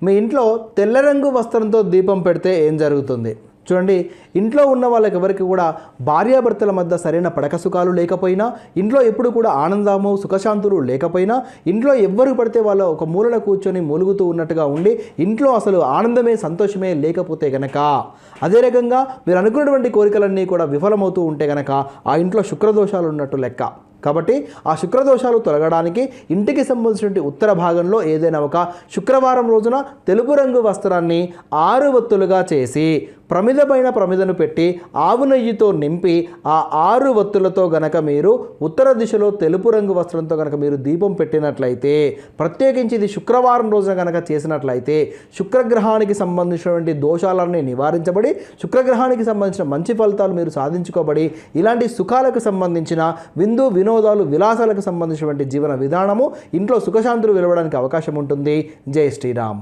మీ ఇంట్లో తెల్ల రంగు వస్త్రంతో దీపం పెడితే ఏం జరుగుతుంది? చూడండి, ఇంట్లో ఉన్న వాళ్ళకి ఎవరికి కూడా భార్యాభర్తల మధ్య సరైన పడక సుఖాలు లేకపోయినా, ఇంట్లో ఎప్పుడు కూడా ఆనందము సుఖశాంతులు లేకపోయినా, ఇంట్లో ఎవ్వరు పడితే వాళ్ళు ఒక మూలన కూర్చొని మూలుగుతూ ఉన్నట్టుగా ఉండి, ఇంట్లో అసలు ఆనందమే సంతోషమే లేకపోతే గనక, అదే రకంగా మీరు అనుకున్నటువంటి కోరికలన్నీ కూడా విఫలమవుతూ ఉంటే గనక ఆ ఇంట్లో శుక్రదోషాలు ఉన్నట్టు లెక్క. కాబట్టి ఆ శుక్రదోషాలు తొలగడానికి ఇంటికి సంబంధించిన ఉత్తర భాగంలో ఏదైనా ఒక శుక్రవారం రోజున తెలుపు రంగు వస్త్రాన్ని 6 ఒత్తులుగా చేసి ప్రమిదను పెట్టి ఆవు నెయ్యితో నింపి ఆ 6 ఒత్తులతో గనక మీరు ఉత్తర దిశలో తెలుపు రంగు వస్త్రంతో గనక మీరు దీపం పెట్టినట్లయితే, ప్రత్యేకించి ఇది శుక్రవారం రోజున గనక చేసినట్లయితే శుక్రగ్రహానికి సంబంధించినటువంటి దోషాలన్నీ నివారించబడి, శుక్రగ్రహానికి సంబంధించిన మంచి ఫలితాలు మీరు సాధించుకోబడి, ఇలాంటి సుఖాలకు సంబంధించిన వినోదాలు విలాసాలకు సంబంధించినటువంటి జీవన విధానము ఇంట్లో సుఖశాంతులు వెలవడానికి అవకాశం ఉంటుంది. జై శ్రీరామ్.